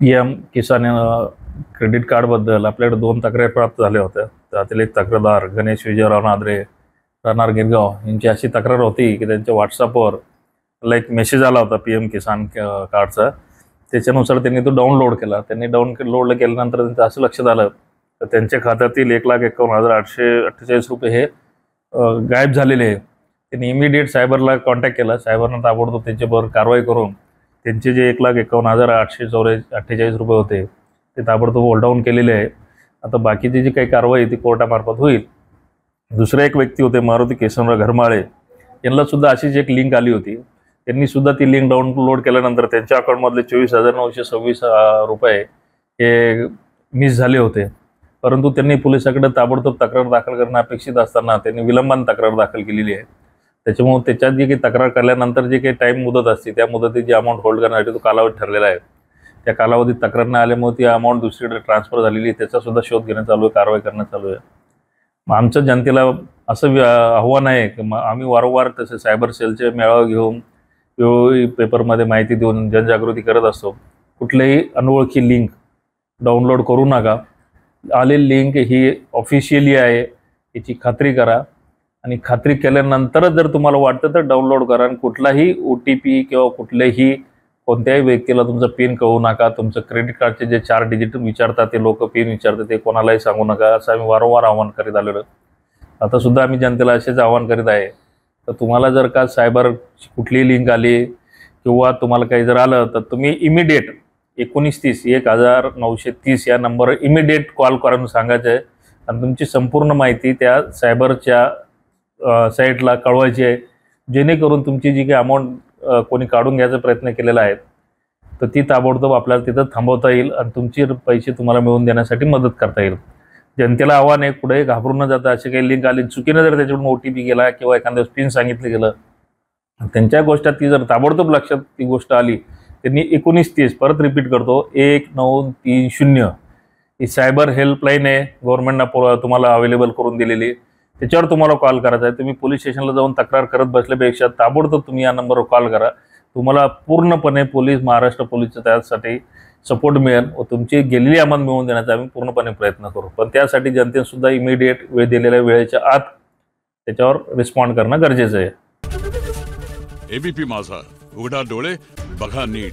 PM किसान credit कार्डबद्दल आपल्याकडे 2 तक्रारी प्राप्त झाल्या होत्या. त्यातील एक तक्रारदार गणेश विजयराव नादरे, राहणार गिरगाव यांची अशी तक्रार होती की त्यांच्या WhatsAppवर एक मेसेज आला होता PM किसान कार्डचा. त्याच्यानुसार त्यांनी तो डाउनलोड केला. त्यांनी डाउनलोड केल्यानंतर त्यांचं असं लक्षात आलं तर त्यांच्या खात्यातील 1,51,848 रुपये हे गायब झालेले आहे. त्यांनी इमिडिएट सायबरला कॉन्टॅक्ट केला. सायबरनं ताबडतोब त्यांच्यावर कारवाई करून त्यांचे जे 1,51,848 रुपये होते ते ताबडतोब होल्ड डाऊन केलेले आहे. आता बाकीची जी काही कारवाई ती कोर्टामार्फत होईल. दुसरे एक व्यक्ती होते मारुती केशवराव घरमाळे, यांना सुद्धा अशीच एक लिंक आली होती. त्यांनी सुद्धा ती लिंक डाउनलोड केल्यानंतर त्यांच्या अकाउंटमधले 24,926 रुपये हे मिस झाले होते. परंतु त्यांनी पोलिसांकडे ताबडतोब तक्रार दाखल करणं अपेक्षित असताना त्यांनी विलंबाने तक्रार दाखल केलेली आहे. त्याच्यामुळे त्याच्यात जी काही तक्रार केल्यानंतर जे काही टाईम मुदत असते त्या मुदतीत जी अमाऊंट होल्ड करण्यासाठी तो कालावधी ठरलेला आहे. त्या कालावधीत तक्रार न आल्यामुळे ती अमाऊंट दुसरीकडे ट्रान्सफर झालेली आहे. त्याचा सुद्धा शोध घेणं चालू आहे, कारवाई करणं चालू आहे. मग आमच्या जनतेला असं आव्हान आहे की आम्ही वारंवार तसे सायबर सेलचे मेळावे घेऊन वेळोवेळी पेपरमध्ये माहिती देऊन जनजागृती करत असतो. कुठलीही अनोळखी लिंक डाउनलोड करू नका. आलेली लिंक ही ऑफिशियली आहे याची खात्री करा आणि खात्री केल्यानंतरच जर तुम्हाला वाटतं तर डाउनलोड करा. आणि कुठलाही OTP किंवा कुठल्याही कोणत्याही व्यक्तीला तुमचं पिन कळवू नका. तुमचं क्रेडिट कार्डचे जे 4 डिजिट विचारतात ते लोक पिन विचारतात ते कोणालाही सांगू नका, असं आम्ही वारंवार आवाहन करीत आलेलो. आता सुद्धा आम्ही जनतेला असेच आवाहन करीत आहे. तर तुम्हाला जर का सायबर कुठलीही लिंक आली किंवा तुम्हाला काही जर आलं तर तुम्ही इमिडिएट 1930 या नंबरवर इमिडिएट कॉल करून सांगायचं आहे आणि तुमची संपूर्ण माहिती त्या सायबरच्या साईटला कळवायची आहे. जेणेकरून तुमची जी काही अमाऊंट कोणी काढून घ्यायचा प्रयत्न केलेला आहे तर ती ताबडतोब आपल्याला तिथं थांबवता येईल आणि तुमचे पैसे तुम्हाला मिळवून देण्यासाठी मदत करता येईल. जनतेला आव्हान आहे, कुठेही घाबरून न जाता अशी काही लिंक आली चुकीनं जर त्याच्याकडून OTP गेला किंवा एखाद्या पिन सांगितलं गेलं त्यांच्या गोष्टात ती जर ताबडतोब लक्षात ती गोष्ट आली त्यांनी 1930 परत रिपीट करतो 1930 ही सायबर हेल्पलाईन आहे. गव्हर्नमेंटनं तुम्हाला अवेलेबल करून दिलेली. त्याच्यावर तुम्हाला कॉल करायचा आहे. तुम्ही पोलीस स्टेशनला जाऊन तक्रार करत बसल्यापेक्षा ताबडतोब तुम्ही या नंबरवर कॉल करा. तुम्हाला पूर्णपणे महाराष्ट्र पोलीसचं त्यासाठी सपोर्ट मिळेल व तुमची गेलेली अमाऊंट मिळवून देण्याचा आम्ही पूर्णपणे प्रयत्न करू. पण त्यासाठी जनतेने सुद्धा इमिडिएट वेळ दिलेल्या वेळेच्या आत त्याच्यावर रिस्पॉन्ड करणं गरजेचं आहे. ABP माझा, उघडा डोळे बघा नीट.